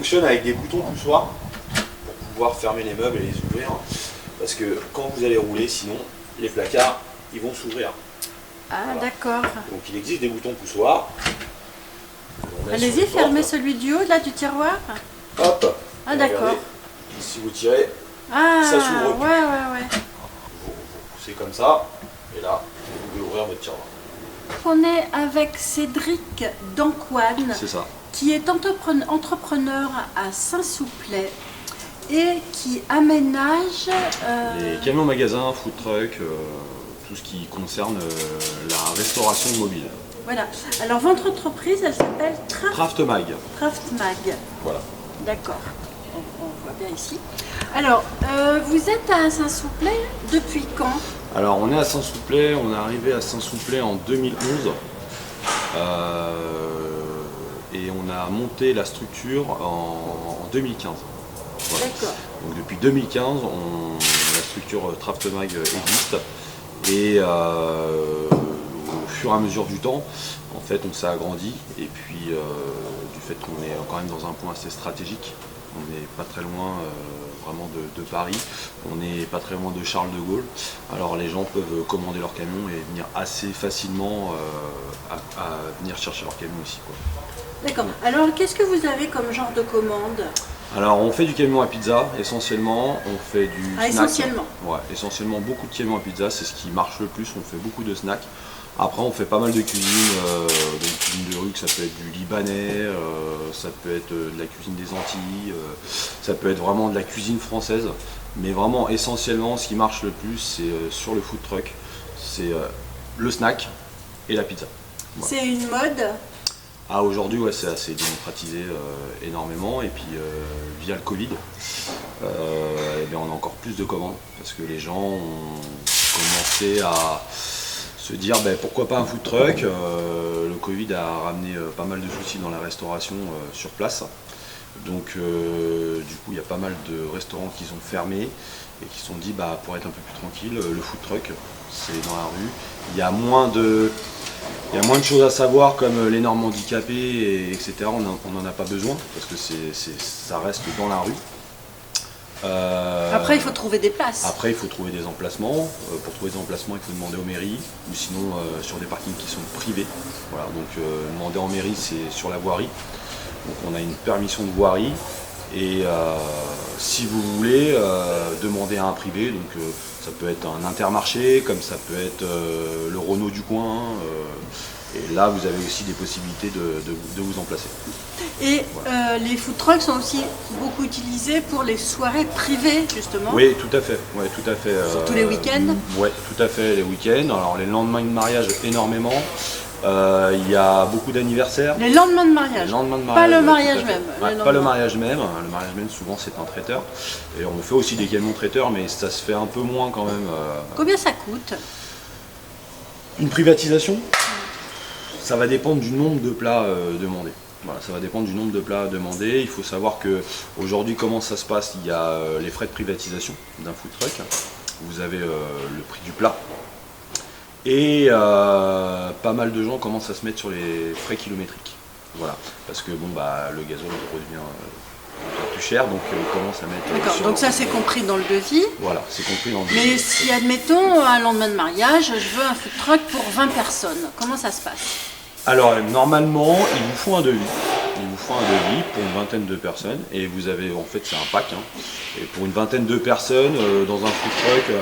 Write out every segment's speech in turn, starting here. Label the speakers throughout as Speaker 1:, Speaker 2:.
Speaker 1: fonctionne avec des boutons poussoirs pour pouvoir fermer les meubles et les ouvrir. Parce que quand vous allez rouler, sinon, les placards, ils vont s'ouvrir.
Speaker 2: Ah, voilà. D'accord.
Speaker 1: Donc il existe des boutons poussoirs.
Speaker 2: Allez-y, fermez celui du haut, là, du tiroir.
Speaker 1: Hop.
Speaker 2: Ah, d'accord.
Speaker 1: Si vous tirez,
Speaker 2: ah,
Speaker 1: ça s'ouvre.
Speaker 2: Ouais.
Speaker 1: Vous poussez comme ça, et là, vous pouvez ouvrir votre tiroir.
Speaker 2: On est avec Cédric Dancoine, qui est entrepreneur à Saint-Souplet et qui aménage
Speaker 3: les camions magasins, food truck, tout ce qui concerne la restauration mobile.
Speaker 2: Voilà. Alors votre entreprise, elle s'appelle
Speaker 3: Craftmag.
Speaker 2: Craftmag.
Speaker 3: Voilà.
Speaker 2: D'accord. On voit bien ici. Alors, vous êtes à Saint-Souplet depuis quand?
Speaker 3: Alors on est à Saint-Souplet, on est arrivé à Saint-Souplet en 2011 et on a monté la structure en 2015. Voilà.
Speaker 2: D'accord.
Speaker 3: Donc depuis 2015, la structure Craftmag existe et au fur et à mesure du temps, en fait, on s'est agrandi et puis du fait qu'on est quand même dans un point assez stratégique, on n'est pas très loin vraiment de Paris, on n'est pas très loin de Charles de Gaulle, alors les gens peuvent commander leur camion et venir assez facilement à venir chercher leur camion ici.
Speaker 2: D'accord. Alors qu'est-ce que vous avez comme genre de commande?
Speaker 3: Alors on fait du camion à pizza essentiellement, on fait du snack.
Speaker 2: Essentiellement.
Speaker 3: Ouais, essentiellement beaucoup de camions à pizza, c'est ce qui marche le plus, on fait beaucoup de snacks. Après on fait pas mal de cuisine, cuisine de rue, ça peut être du libanais, ça peut être de la cuisine des Antilles, ça peut être vraiment de la cuisine française. Mais vraiment essentiellement ce qui marche le plus c'est sur le food truck, c'est le snack et la pizza.
Speaker 2: Voilà. C'est une mode?
Speaker 3: Ah, aujourd'hui, ouais, c'est assez démocratisé énormément et puis via le Covid, eh bien, on a encore plus de commandes parce que les gens ont commencé à se dire pourquoi pas un food truck. Le Covid a ramené pas mal de soucis dans la restauration sur place, donc du coup il y a pas mal de restaurants qui ont fermé et qui se sont dit pour être un peu plus tranquille, le food truck c'est dans la rue, il y a moins de choses à savoir comme les normes handicapées, etc. On n'en a pas besoin parce que ça reste dans la rue.
Speaker 2: Après, il faut trouver des places.
Speaker 3: Après, il faut trouver des emplacements. Pour trouver des emplacements, il faut demander aux mairies ou sinon sur des parkings qui sont privés. Voilà, donc demander en mairie, c'est sur la voirie. Donc on a une permission de voirie. Et si vous voulez demander à un privé, donc ça peut être un Intermarché, comme ça peut être le Renault du coin, et là vous avez aussi des possibilités de vous en placer.
Speaker 2: Et voilà. Les food trucks sont aussi beaucoup utilisés pour les soirées privées justement.
Speaker 3: Oui, tout à fait. Ouais, tout à fait.
Speaker 2: Surtout les week-ends.
Speaker 3: Oui, tout à fait, les week-ends. Alors les lendemains de mariage énormément. Il y a beaucoup d'anniversaires.
Speaker 2: Les lendemains de mariage. Pas le mariage même.
Speaker 3: Pas le mariage même. Le mariage même, souvent, c'est un traiteur. Et on fait aussi des camions traiteurs, mais ça se fait un peu moins quand même.
Speaker 2: Combien ça coûte?
Speaker 3: Une privatisation, ça va dépendre du nombre de plats demandés. Voilà, ça va dépendre du nombre de plats demandés. Il faut savoir que aujourd'hui, comment ça se passe? Il y a les frais de privatisation d'un food truck. Vous avez le prix du plat. Et pas mal de gens commencent à se mettre sur les frais kilométriques. Voilà, parce que le gasoil redevient plus cher, donc ils commencent à mettre.
Speaker 2: D'accord, donc ça c'est compris dans le devis.
Speaker 3: Voilà, c'est compris dans le devis.
Speaker 2: Mais si admettons un lendemain de mariage, je veux un food truck pour 20 personnes, comment ça se passe?
Speaker 3: Alors normalement, il vous faut un devis. Il vous faut un devis pour une vingtaine de personnes et vous avez, en fait c'est un pack, et pour une vingtaine de personnes dans un food truck,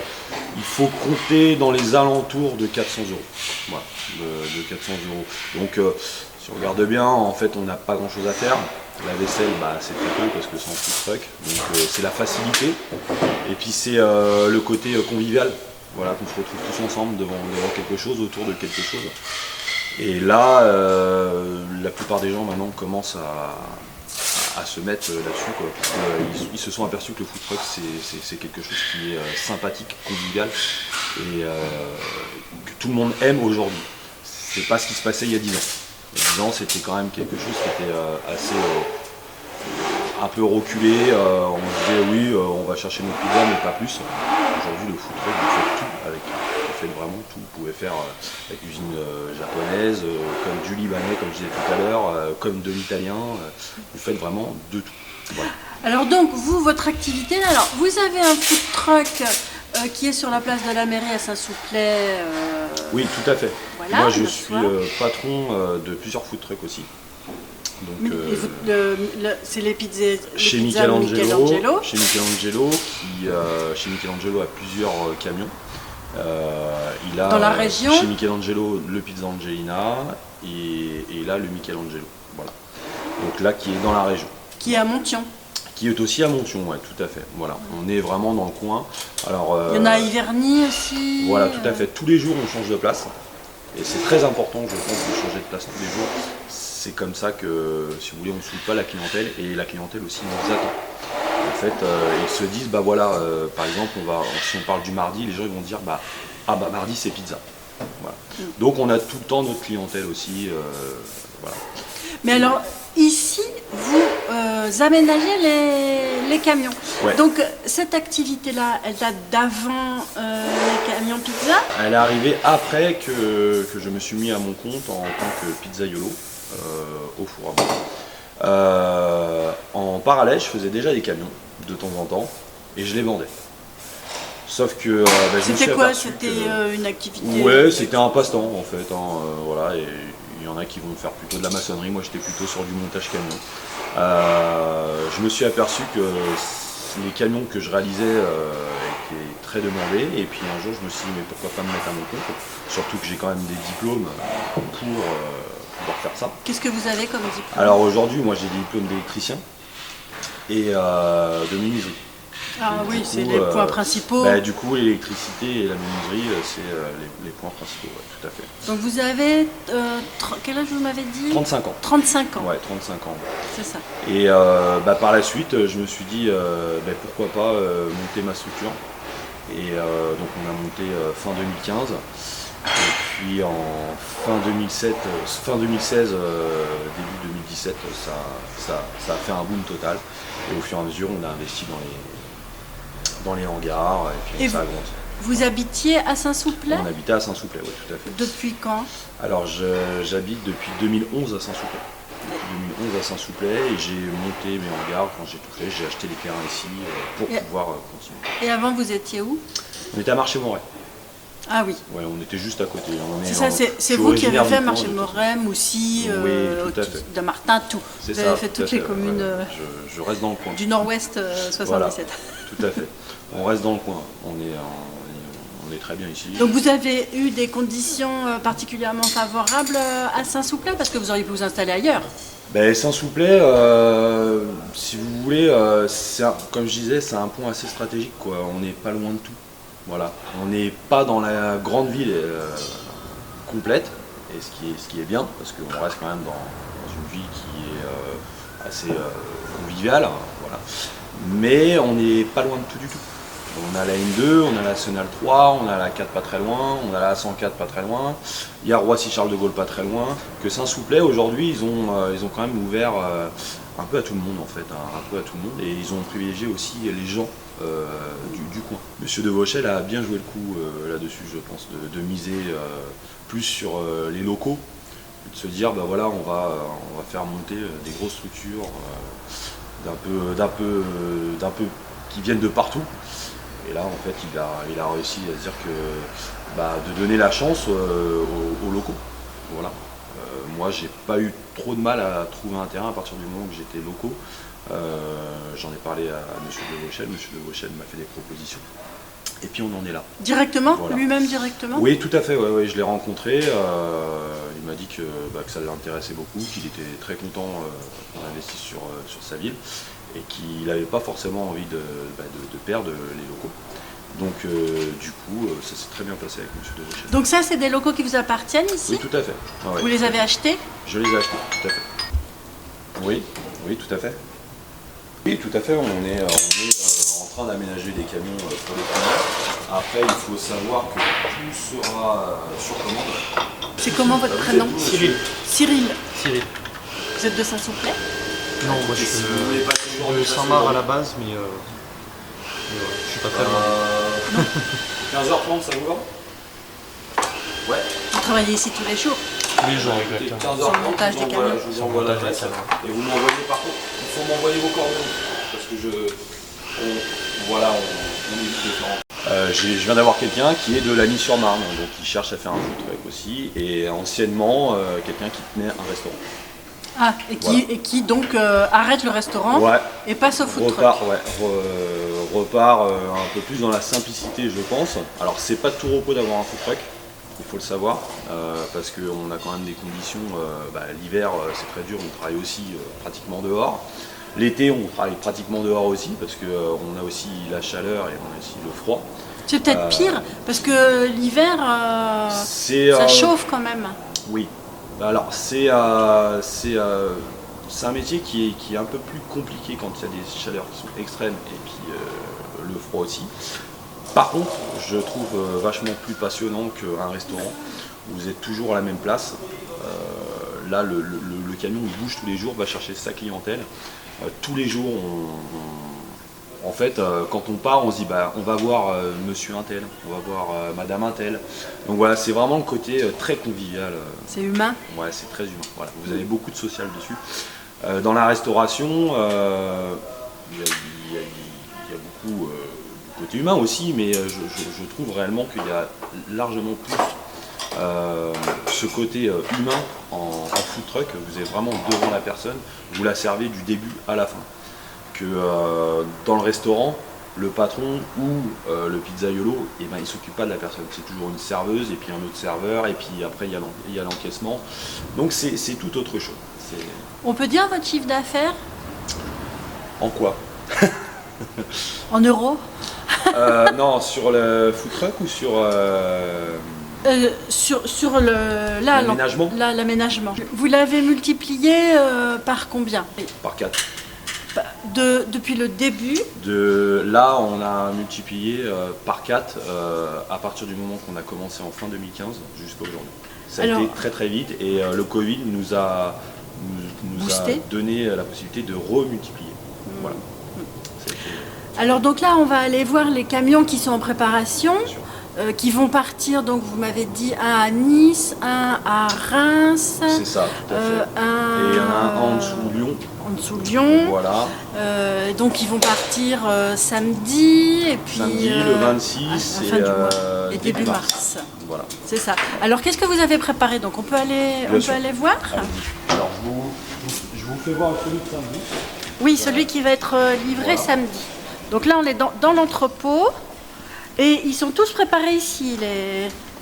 Speaker 3: il faut compter dans les alentours de 400 €. Voilà, de 400 €. Donc si on regarde bien, en fait on n'a pas grand chose à faire. La vaisselle, c'est très peu parce que c'est en food truck, donc c'est la facilité et puis c'est le côté convivial. Voilà, qu'on se retrouve tous ensemble devant quelque chose, autour de quelque chose. Et là, la plupart des gens maintenant commencent à se mettre là-dessus, parce qu'ils se sont aperçus que le food truck c'est quelque chose qui est sympathique, convivial et que tout le monde aime aujourd'hui. C'est pas ce qui se passait il y a 10 ans. Il y a 10 ans, c'était quand même quelque chose qui était assez un peu reculé. On disait oui, on va chercher nos pizzas, mais pas plus. Aujourd'hui, le food truck, vous faites tout avec. Vous faites vraiment tout. Vous pouvez faire la cuisine japonaise, comme du libanais, comme je disais tout à l'heure, comme de l'italien. Vous faites vraiment de tout. Voilà.
Speaker 2: Alors donc, vous, votre activité, alors vous avez un food truck qui est sur la place de la mairie à Saint-Soupley.
Speaker 3: Oui, tout à fait.
Speaker 2: Voilà,
Speaker 3: Moi, je
Speaker 2: le
Speaker 3: suis
Speaker 2: soir.
Speaker 3: patron de plusieurs food trucks aussi. Donc,
Speaker 2: Mais c'est les pizzas,
Speaker 3: chez
Speaker 2: les pizzas
Speaker 3: Michelangelo, chez Michelangelo a plusieurs camions. Il a
Speaker 2: Dans la région.
Speaker 3: chez Michelangelo le Pizza Angelina et là le Michelangelo. Voilà. Donc là qui est dans la région.
Speaker 2: qui est à Montion.
Speaker 3: Qui est aussi à Montion, ouais, tout à fait. Voilà, on est vraiment dans le coin. Alors,
Speaker 2: Il y en a à Iverny aussi.
Speaker 3: Voilà, tout à fait. Tous les jours, on change de place. Et c'est très important, je pense, de changer de place tous les jours. C'est comme ça que, si vous voulez, on ne saoule pas la clientèle. Et la clientèle aussi nous attend. En fait, ils se disent, bah voilà, par exemple, si on parle du mardi, les gens ils vont dire, mardi c'est pizza. Voilà. Donc on a tout le temps notre clientèle aussi. Voilà.
Speaker 2: Mais alors, ici, vous aménagez les camions.
Speaker 3: Ouais.
Speaker 2: Donc, cette activité-là, elle date d'avant les camions pizza.
Speaker 3: Elle est arrivée après que je me suis mis à mon compte en tant que pizzaiolo au four à bois. En parallèle, je faisais déjà des camions de temps en temps et je les vendais. Sauf que je me suis
Speaker 2: C'était quoi?
Speaker 3: aperçu
Speaker 2: C'était
Speaker 3: que-
Speaker 2: une activité?
Speaker 3: Ouais, c'était un passe-temps en fait. Voilà, et il y en a qui vont faire plutôt de la maçonnerie. Moi, j'étais plutôt sur du montage camion. Je me suis aperçu que les camions que je réalisais étaient très demandés. Et puis un jour, je me suis dit, mais pourquoi pas me mettre à mon compte? Surtout que j'ai quand même des diplômes pour pouvoir faire ça.
Speaker 2: Qu'est-ce que vous avez comme diplôme?
Speaker 3: Alors aujourd'hui, moi, j'ai des diplômes d'électricien et de menuiserie.
Speaker 2: Ah
Speaker 3: Donc,
Speaker 2: oui,
Speaker 3: du
Speaker 2: c'est
Speaker 3: coup,
Speaker 2: les points principaux.
Speaker 3: Du coup, l'électricité et la menuiserie, c'est les points principaux, ouais, tout à fait.
Speaker 2: Donc vous avez, quel âge vous m'avez dit?
Speaker 3: 35 ans.
Speaker 2: 35 ans,
Speaker 3: Ouais, 35 ans.
Speaker 2: c'est ça.
Speaker 3: Et par la suite, je me suis dit, pourquoi pas monter ma structure. Et donc on a monté fin 2015. Et puis en fin 2016, début 2017, ça a fait un boom total. Et au fur et à mesure, on a investi dans les hangars et puis
Speaker 2: Et
Speaker 3: ça a grandi.
Speaker 2: Vous habitiez à Saint-Soupley?
Speaker 3: On habitait à Saint-Soupley, oui, tout à fait.
Speaker 2: Depuis quand?
Speaker 3: Alors j'habite depuis 2011 à Saint-Soupley. Depuis 2011 à Saint-Soupley et j'ai monté mes hangars quand j'ai tout fait. J'ai acheté les terrains ici pour pouvoir continuer.
Speaker 2: Et avant, vous étiez où?
Speaker 3: On était à Marché-Moret.
Speaker 2: Ah oui.
Speaker 3: Ouais, on était juste à côté.
Speaker 2: C'est ça, c'est vous qui avez fait Marché de Moret, Moussy,
Speaker 3: Oui, tout à fait.
Speaker 2: de Martin, tout.
Speaker 3: C'est
Speaker 2: Vous
Speaker 3: ça.
Speaker 2: avez fait
Speaker 3: tout à
Speaker 2: toutes les
Speaker 3: fait,
Speaker 2: communes
Speaker 3: ouais. Je reste dans le coin.
Speaker 2: du Nord-Ouest 77.
Speaker 3: Voilà, tout à fait. On reste dans le coin. On est très bien ici.
Speaker 2: Donc vous avez eu des conditions particulièrement favorables à Saint-Soupley parce que vous auriez pu vous installer ailleurs.
Speaker 3: Saint-Soupley, si vous voulez, comme je disais, c'est un point assez stratégique, quoi. On n'est pas loin de tout. Voilà. On n'est pas dans la grande ville complète, et ce qui est bien, parce qu'on reste quand même dans une ville qui est assez conviviale, voilà. Mais on n'est pas loin de tout du tout. On a la N2, on a la Nationale 3, on a la 4 pas très loin, on a la 104 pas très loin, il y a Roissy-Charles de Gaulle pas très loin. Que Saint-Soupley, aujourd'hui, ils ont quand même ouvert un peu à tout le monde en fait, un peu à tout le monde, et ils ont privilégié aussi les gens du coin. Monsieur de Vauchel a bien joué le coup là-dessus, je pense, de miser plus sur les locaux, de se dire voilà, on va faire monter des grosses structures d'un peu qui viennent de partout. Et là, en fait, il a réussi à se dire que de donner la chance aux locaux. Voilà. Moi, j'ai pas eu trop de mal à trouver un terrain à partir du moment que j'étais locaux. J'en ai parlé à Monsieur de Vauchel. Monsieur de Vauchel m'a fait des propositions. Et puis on en est là.
Speaker 2: Directement?
Speaker 3: Voilà.
Speaker 2: Lui-même directement?
Speaker 3: Oui, tout à fait. Ouais, je l'ai rencontré. Il m'a dit que ça l'intéressait beaucoup, qu'il était très content qu'on investisse sur sa ville et qu'il n'avait pas forcément envie de perdre les locaux. Donc du coup, ça s'est très bien passé avec M. de Vauchel.
Speaker 2: Donc ça, c'est des locaux qui vous appartiennent ici?
Speaker 3: Oui, tout à fait. Ah, ouais.
Speaker 2: Vous les avez achetés?
Speaker 3: Je les ai achetés, tout à fait. Oui, tout à fait. Oui, tout à fait. On est en train d'aménager des camions pour les clients. Après, il faut savoir que tout sera sur commande.
Speaker 2: C'est comment votre prénom?
Speaker 4: Cyril.
Speaker 2: Cyril.
Speaker 4: Cyril.
Speaker 2: Vous êtes de Saint-Soupley?
Speaker 4: Non, moi je suis de Saint-Marc à la base, mais voilà, je suis pas très loin.
Speaker 3: 15h30, ça vous va? Ouais.
Speaker 2: Vous travaillez ici tous les jours?
Speaker 4: tous les jours, exactement.
Speaker 1: 15h30,
Speaker 2: Sur le montage des camions.
Speaker 1: je vous envoie l'adresse. Et vous m'envoyez, par contre, il faut m'envoyer vos coordonnées. Parce que on évite de faire. Je viens d'avoir quelqu'un qui est de Lagny-sur-Marne, donc qui cherche à faire un food truck aussi, et anciennement quelqu'un qui tenait un restaurant.
Speaker 2: Ah, et qui donc arrête le restaurant
Speaker 1: Ouais.
Speaker 2: et passe au food truck.
Speaker 1: Repart un peu plus dans la simplicité, je pense. Alors c'est pas tout repos d'avoir un food truck, il faut le savoir, parce qu'on a quand même des conditions, l'hiver c'est très dur, on travaille aussi pratiquement dehors. L'été on travaille pratiquement dehors aussi, parce qu'on a aussi la chaleur et on a aussi le froid.
Speaker 2: C'est peut-être pire, parce que l'hiver, ça chauffe quand même.
Speaker 1: Oui. Alors c'est un métier qui est un peu plus compliqué quand il y a des chaleurs qui sont extrêmes et puis le froid aussi. Par contre, je trouve vachement plus passionnant qu'un restaurant où vous êtes toujours à la même place. Là, le camion il bouge tous les jours, va chercher sa clientèle. Tous les jours, en fait, quand on part, on se dit on va voir monsieur un tel, on va voir madame un tel. Donc voilà, c'est vraiment le côté très convivial.
Speaker 2: C'est humain.
Speaker 1: Ouais, c'est très humain. Voilà. Vous avez beaucoup de social dessus. Dans la restauration, il y a beaucoup de côté humain aussi, mais je trouve réellement qu'il y a largement plus ce côté humain en food truck. Vous êtes vraiment devant la personne, vous la servez du début à la fin. Que dans le restaurant, le patron ou le pizzaiolo, il ne s'occupe pas de la personne. C'est toujours une serveuse et puis un autre serveur et puis après il y a l'encaissement. Donc c'est tout autre chose.
Speaker 2: On peut dire votre chiffre d'affaires?
Speaker 1: En quoi?
Speaker 2: En euros?
Speaker 1: Non, sur le food truck ou sur...
Speaker 2: Sur l'aménagement. L'aménagement. Vous l'avez multiplié par combien?
Speaker 1: Par 4.
Speaker 2: Depuis le début?
Speaker 1: Là, on a multiplié par 4 à partir du moment qu'on a commencé en fin 2015 jusqu'à aujourd'hui. Ça a été très très vite et le Covid nous a donné la possibilité de remultiplier. Voilà.
Speaker 2: Alors donc là, on va aller voir les camions qui sont en préparation. Qui vont partir, donc vous m'avez dit un à Nice, un à Reims.
Speaker 1: C'est ça, tout à fait. Et un en dessous Lyon.
Speaker 2: En dessous Lyon.
Speaker 1: Voilà.
Speaker 2: Donc ils vont partir samedi et puis
Speaker 1: samedi le 26
Speaker 2: et début mars.
Speaker 1: Voilà.
Speaker 2: C'est ça. Alors qu'est-ce que vous avez préparé? Donc on peut aller voir.
Speaker 1: Alors je vous fais voir celui de samedi.
Speaker 2: Oui, celui qui va être livré samedi. Donc là on est dans l'entrepôt. Et ils sont tous préparés ici,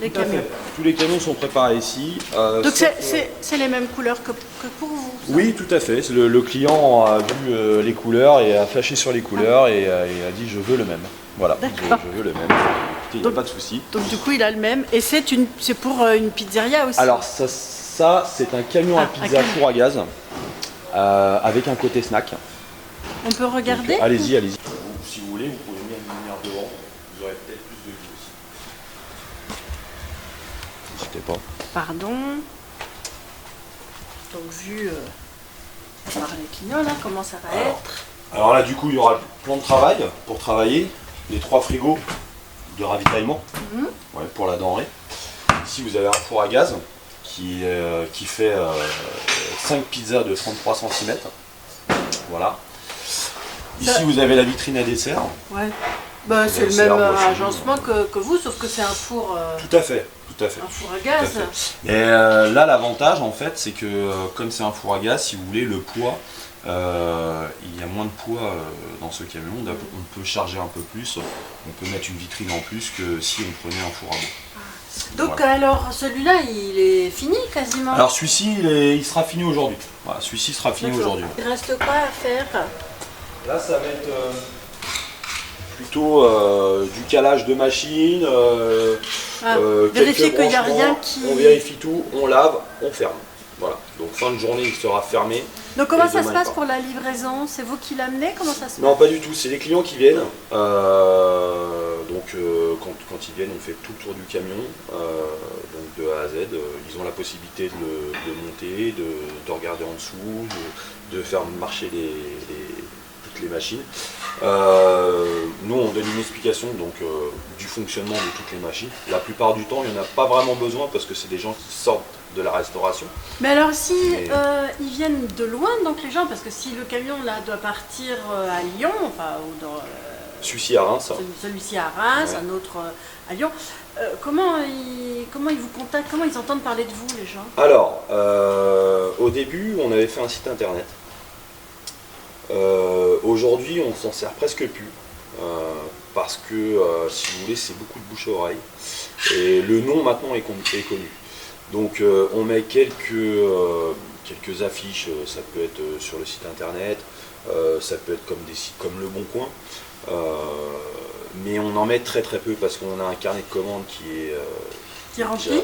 Speaker 2: les camions.
Speaker 1: Tous les camions sont préparés ici.
Speaker 2: Donc c'est les mêmes couleurs que pour vous? Ça.
Speaker 1: Oui, tout à fait. Le client a vu les couleurs et a flashé sur les couleurs et a dit je veux le même. Voilà, je veux le même. Il n'y a pas de souci.
Speaker 2: Donc du coup il a le même. Et c'est pour une pizzeria aussi?
Speaker 1: Alors ça c'est un camion à pizza four à gaz avec un côté snack.
Speaker 2: On peut regarder?
Speaker 1: Allez-y. Si vous voulez, vous pouvez venir devant. Vous aurez peut-être plus de vie aussi. N'hésitez pas.
Speaker 2: Pardon. Donc vu par les clients là, comment ça va être?
Speaker 1: Alors là du coup il y aura le plan de travail pour travailler, les 3 frigos de ravitaillement pour la denrée. Ici vous avez un four à gaz qui fait 5 pizzas de 33 cm. Voilà. Ici vous avez la vitrine à dessert.
Speaker 2: Ouais. C'est le même agencement que vous, sauf que c'est un four.
Speaker 1: Tout à fait. Un
Speaker 2: four à gaz.
Speaker 1: Et là l'avantage en fait c'est que comme c'est un four à gaz, si vous voulez le poids, il y a moins de poids dans ce camion, on peut charger un peu plus, on peut mettre une vitrine en plus que si on prenait un four à bois.
Speaker 2: Donc voilà. Alors celui-là il est fini quasiment?
Speaker 1: Alors celui-ci il sera fini aujourd'hui. Voilà, celui-ci sera fini aujourd'hui.
Speaker 2: Il reste quoi à faire?
Speaker 1: Là ça va être plutôt du calage de machine,
Speaker 2: vérifier qu'il n'y a rien qui...
Speaker 1: On vérifie tout, on lave, on ferme. Voilà, donc fin de journée il sera fermé.
Speaker 2: Donc comment ça se passe pour la livraison? C'est vous qui l'amenez? Comment ça se passe?
Speaker 1: Non, pas du tout, c'est les clients qui viennent. Donc quand ils viennent, on fait tout le tour du camion, donc de A à Z. Ils ont la possibilité de le monter, de regarder en dessous, de faire marcher
Speaker 3: toutes les machines. Nous on donne une explication donc, du fonctionnement de toutes les machines. La plupart du temps il n'y en a pas vraiment besoin parce que c'est des gens qui sortent de la restauration.
Speaker 2: Mais alors si ils viennent de loin, donc les gens, parce que si le camion là doit partir à Lyon, enfin ou dans
Speaker 3: Celui-ci à Reims.
Speaker 2: celui-ci à Reims,
Speaker 3: Ouais.
Speaker 2: un autre à Lyon, comment ils vous contactent, comment ils entendent parler de vous les gens?
Speaker 3: Alors, au début on avait fait un site internet. Aujourd'hui on s'en sert presque plus. Parce que si vous voulez c'est beaucoup de bouche à oreille. Et le nom maintenant est connu. Donc on met quelques affiches, ça peut être sur le site internet, ça peut être comme des sites comme Le Bon Coin, mais on en met très peu parce qu'on a un carnet de commandes qui est
Speaker 2: Qui remplit?
Speaker 3: qui est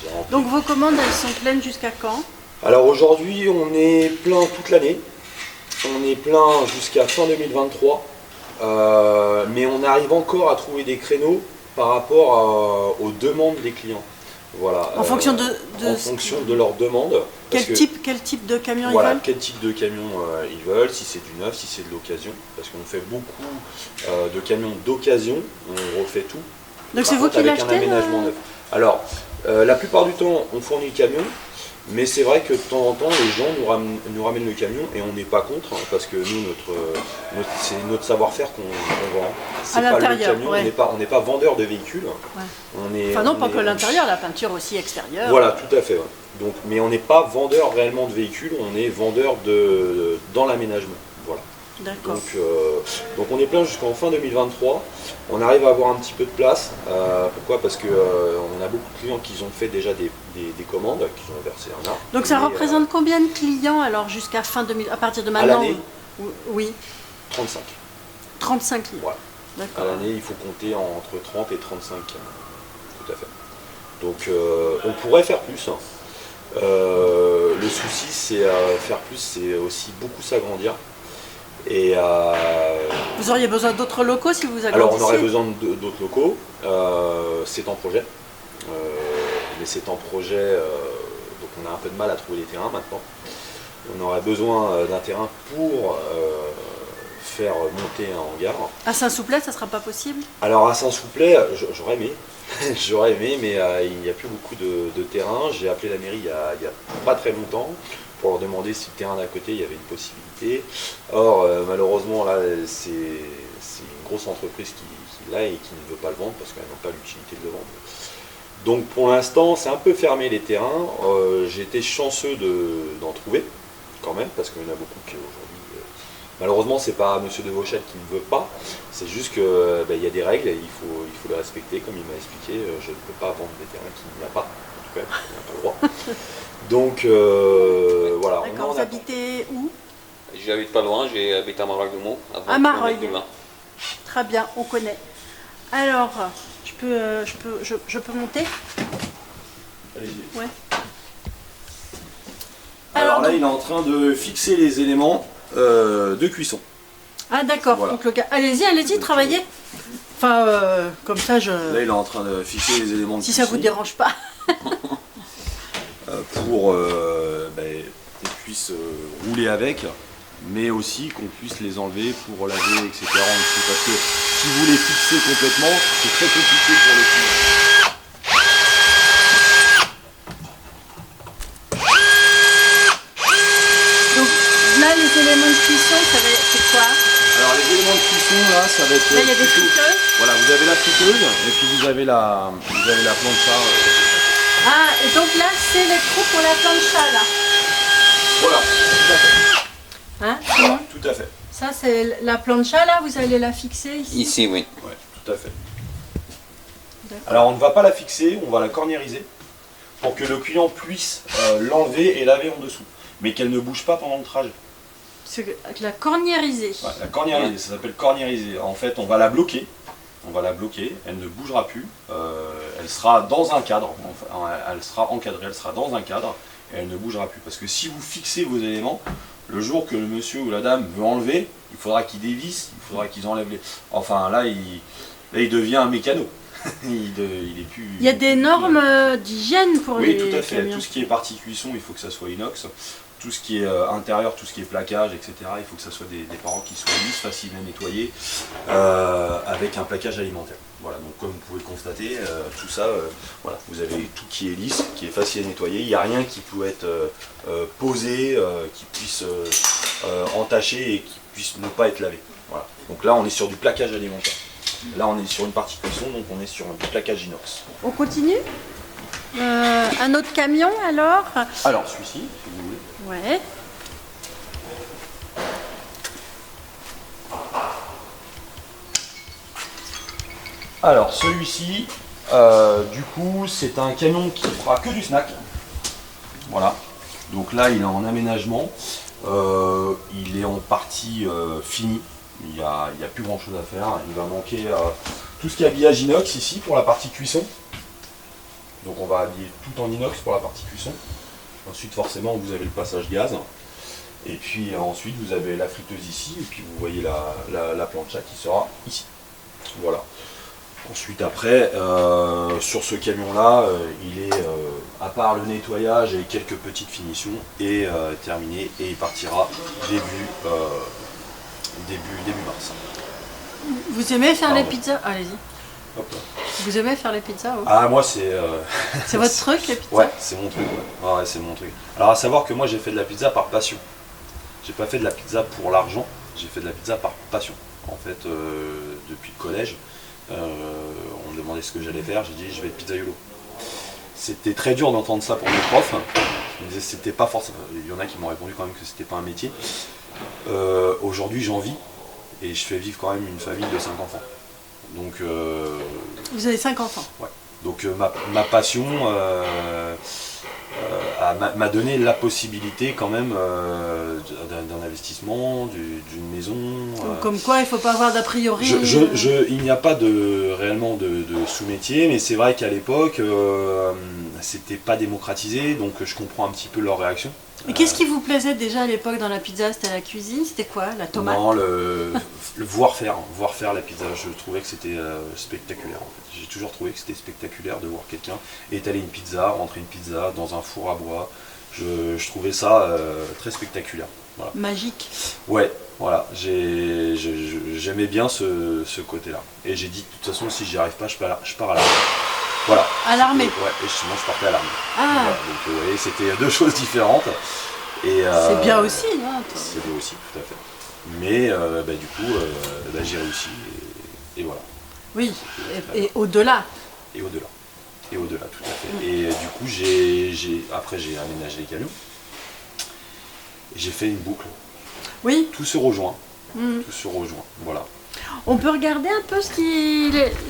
Speaker 3: déjà rempli.
Speaker 2: Donc vos commandes elles sont pleines jusqu'à quand?
Speaker 3: Alors aujourd'hui on est plein toute l'année, on est plein jusqu'à fin 2023, mais on arrive encore à trouver des créneaux par rapport aux demandes des clients. Voilà,
Speaker 2: En fonction
Speaker 3: en fonction de leurs demandes.
Speaker 2: Quel type de camion
Speaker 3: Voilà,
Speaker 2: ils veulent?
Speaker 3: quel type de camion ils veulent, si c'est du neuf, si c'est de l'occasion, parce qu'on fait beaucoup de camions d'occasion, on refait tout.
Speaker 2: Donc
Speaker 3: Par
Speaker 2: c'est vous
Speaker 3: contre,
Speaker 2: qui
Speaker 3: avec un
Speaker 2: l'achetez
Speaker 3: aménagement neuf. Alors, la plupart du temps, on fournit le camion, mais c'est vrai que de temps en temps, les gens nous ramènent le camion et on n'est pas contre, hein, parce que nous, c'est notre savoir-faire qu'on vend. C'est
Speaker 2: À
Speaker 3: pas le
Speaker 2: l'intérieur,
Speaker 3: camion,
Speaker 2: ouais.
Speaker 3: on n'est pas vendeur de véhicules.
Speaker 2: Ouais.
Speaker 3: On
Speaker 2: Pas que
Speaker 3: est-
Speaker 2: l'intérieur, la peinture aussi extérieure.
Speaker 3: Voilà, tout à fait. Ouais. Donc, mais on n'est pas vendeur réellement de véhicules, on est vendeur dans l'aménagement. Voilà.
Speaker 2: D'accord.
Speaker 3: Donc on est plein jusqu'en fin 2023. On arrive à avoir un petit peu de place. Pourquoi? Parce que on a beaucoup de clients qui ont fait déjà des commandes, qui ont versé un art.
Speaker 2: Donc ça
Speaker 3: Mais,
Speaker 2: représente combien de clients alors jusqu'à fin 2000, à partir de
Speaker 3: à
Speaker 2: maintenant?
Speaker 3: l'année,
Speaker 2: Oui,
Speaker 3: 35.
Speaker 2: 35 clients.
Speaker 3: Voilà. À
Speaker 2: D'accord.
Speaker 3: l'année, il faut compter entre 30 et 35. Tout à fait. Donc on pourrait faire plus. Le souci, c'est faire plus, c'est aussi beaucoup s'agrandir. Et
Speaker 2: Vous auriez besoin d'autres locaux si vous agrandissez?
Speaker 3: alors on aurait besoin d'autres locaux. C'est en projet. Mais c'est en projet, donc on a un peu de mal à trouver les terrains maintenant. On aurait besoin d'un terrain pour faire monter un hangar.
Speaker 2: À Saint-Souplet, ça sera pas possible?
Speaker 3: Alors à Saint-Souplet, j'aurais aimé, j'aurais aimé, mais il n'y a plus beaucoup de terrain. J'ai appelé la mairie il y a pas très longtemps pour leur demander si le terrain d'à côté il y avait une possibilité. Or malheureusement là c'est une grosse entreprise qui l'a et qui ne veut pas le vendre parce qu'elle n'a pas l'utilité de le vendre. Donc pour l'instant c'est un peu fermé les terrains. J'ai été chanceux d'en trouver quand même parce qu'il y en a beaucoup qui aujourd'hui. Malheureusement, c'est pas Monsieur de Vauchel qui ne veut pas, c'est juste qu'il y a des règles et il faut les respecter, comme il m'a expliqué. Je ne peux pas vendre des terrains qu'il n'y a pas, en tout cas, il n'y a pas le droit. Donc voilà.
Speaker 2: D'accord, vous habitez où?
Speaker 5: J'habite pas loin, j'habite à Marolles-de-Mont.
Speaker 2: À Marolles. Très bien, on connaît. Alors, je peux monter?
Speaker 3: Allez-y.
Speaker 2: Ouais.
Speaker 3: Alors là,
Speaker 2: donc-
Speaker 3: il est en train de fixer les éléments de cuisson.
Speaker 2: Ah d'accord,
Speaker 3: Voilà.
Speaker 2: donc allez-y, travaillez. Enfin, comme ça,
Speaker 3: Là, il est en train de fixer les éléments de
Speaker 2: si
Speaker 3: cuisson.
Speaker 2: ça vous dérange pas.
Speaker 3: Pour qu'on puisse rouler avec, mais aussi qu'on puisse les enlever pour laver, etc. en dessous. Parce que si vous les fixez complètement, c'est très compliqué pour le client.
Speaker 2: Donc là, les éléments de cuisson, c'est quoi?
Speaker 3: Alors les éléments de cuisson là, ça va être
Speaker 2: Là, il y a des
Speaker 3: plutôt-
Speaker 2: friteuses.
Speaker 3: Voilà, vous avez la friteuse et puis vous avez la plancha.
Speaker 2: Ah, et donc là, c'est les trous pour la plancha, là.
Speaker 3: Voilà, tout à fait.
Speaker 2: Hein, Simon?
Speaker 3: Tout à fait.
Speaker 2: Ça, c'est la plancha, là, vous allez la fixer ici?
Speaker 5: Ici, oui.
Speaker 3: Ouais, tout à fait.
Speaker 2: D'accord.
Speaker 3: Alors on ne va pas la fixer, on va la cornériser pour que le client puisse l'enlever et laver en dessous, mais qu'elle ne bouge pas pendant le trajet.
Speaker 2: C'est la corniérisée.
Speaker 3: Ouais, la corniériser, ça s'appelle corniériser. En fait, on va la bloquer, elle ne bougera plus, elle sera dans un cadre, enfin, elle sera encadrée, elle sera dans un cadre et elle ne bougera plus. Parce que si vous fixez vos éléments, le jour que le monsieur ou la dame veut enlever, il faudra qu'il dévisse, il faudra qu'ils enlèvent les... Enfin là, il devient un mécano. il est plus...
Speaker 2: Il y a des normes d'hygiène pour
Speaker 3: Oui,
Speaker 2: les
Speaker 3: tout à fait.
Speaker 2: camions.
Speaker 3: Tout ce qui est partie cuisson, il faut que ça soit inox. tout ce qui est intérieur, tout ce qui est plaquage, etc. Il faut que ça soit des parois qui soient lisses, faciles à nettoyer, avec un plaquage alimentaire. Voilà, donc comme vous pouvez le constater, tout ça, voilà, vous avez tout qui est lisse, qui est facile à nettoyer. Il n'y a rien qui peut être posé, qui puisse entacher et qui puisse ne pas être lavé. Voilà. Donc là, on est sur du plaquage alimentaire. Là, on est sur une partie cuisson, donc on est sur un plaquage inox.
Speaker 2: On continue. Un autre camion alors?
Speaker 3: Alors, celui-ci, si vous voulez.
Speaker 2: Ouais.
Speaker 3: Alors, celui-ci, du coup, c'est un camion qui fera que du snack. Voilà. Donc là, il est en aménagement. Il est en partie fini. Il n'y a plus grand chose à faire. Il va manquer tout ce qui est habillage inox ici pour la partie cuisson. Donc on va habiller tout en inox pour la partie cuisson. Ensuite forcément vous avez le passage gaz. Et puis ensuite vous avez la friteuse ici. Et puis vous voyez la plancha qui sera ici. Voilà. Ensuite après, sur ce camion là, il est, à part le nettoyage et quelques petites finitions, est terminé et il partira début mars.
Speaker 2: Vous aimez faire les
Speaker 3: Pardon.
Speaker 2: pizzas? Allez-y.
Speaker 3: Hop là.
Speaker 2: Vous aimez faire les pizzas?
Speaker 3: Ah moi c'est...
Speaker 2: C'est votre truc les pizzas?
Speaker 3: Ouais, c'est mon truc. Ouais. Ouais, c'est mon truc. Alors à savoir que moi j'ai fait de la pizza par passion. J'ai pas fait de la pizza pour l'argent, j'ai fait de la pizza par passion. En fait, depuis le collège, on me demandait ce que j'allais faire, j'ai dit je vais être pizzaiolo. C'était très dur d'entendre ça pour mes profs. Ils me disaient c'était pas forcément. Il y en a qui m'ont répondu quand même que c'était pas un métier. Aujourd'hui j'en vis et je fais vivre quand même une famille de 5 enfants. Donc
Speaker 2: Vous avez 5 enfants?
Speaker 3: ouais. Donc ma passion m'a donné la possibilité quand même d'un investissement, d'une maison.
Speaker 2: Comme quoi il ne faut pas avoir d'a priori.
Speaker 3: Il n'y a pas réellement de sous-métier, mais c'est vrai qu'à l'époque, c'était pas démocratisé, donc je comprends un petit peu leur réaction.
Speaker 2: Et qu'est-ce qui vous plaisait déjà à l'époque dans la pizza? C'était la cuisine? C'était quoi? La tomate?
Speaker 3: Non, le voir faire la pizza. Je trouvais que c'était spectaculaire. En fait. J'ai toujours trouvé que c'était spectaculaire de voir quelqu'un étaler une pizza, rentrer une pizza dans un four à bois. Je trouvais ça très spectaculaire. Voilà.
Speaker 2: Magique.
Speaker 3: Ouais, voilà. J'aimais bien ce côté-là. Et j'ai dit, de toute façon, si j'y arrive pas, je pars à l'armée. Voilà.
Speaker 2: À l'armée?
Speaker 3: Ouais, et sinon je partais à l'armée.
Speaker 2: Ah.
Speaker 3: Voilà, donc vous voyez, c'était deux choses différentes.
Speaker 2: C'est bien aussi, hein,
Speaker 3: c'est bien aussi, tout à fait. Mais du coup, j'ai réussi et voilà.
Speaker 2: Oui, et au-delà.
Speaker 3: Et au-delà. Et au-delà, tout à fait. Et du coup, après j'ai aménagé les camions. Et j'ai fait une boucle.
Speaker 2: Oui.
Speaker 3: Tout se rejoint. Tout se rejoint. Voilà.
Speaker 2: On peut regarder un peu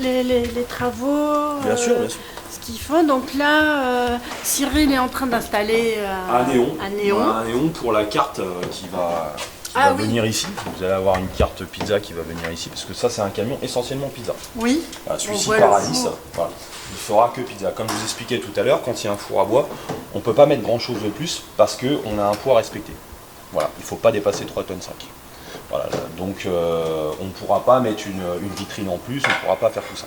Speaker 2: les travaux,
Speaker 3: Bien sûr, bien sûr.
Speaker 2: ce qu'ils font. Donc là, Cyril est en train d'installer
Speaker 3: Un néon.
Speaker 2: un néon.
Speaker 3: Voilà, un néon pour la carte qui va
Speaker 2: Oui.
Speaker 3: venir ici. Vous allez avoir une carte pizza qui va venir ici, parce que ça c'est un camion essentiellement pizza.
Speaker 2: Oui.
Speaker 3: Voilà, celui-ci
Speaker 2: voit le
Speaker 3: Paralis,
Speaker 2: four.
Speaker 3: voilà, il fera que pizza. Comme je vous expliquais tout à l'heure, quand il y a un four à bois, on ne peut pas mettre grand chose de plus parce qu'on a un poids respecté. Voilà, il ne faut pas dépasser 3,5 tonnes. Voilà, donc on ne pourra pas mettre une vitrine en plus, on ne pourra pas faire tout ça.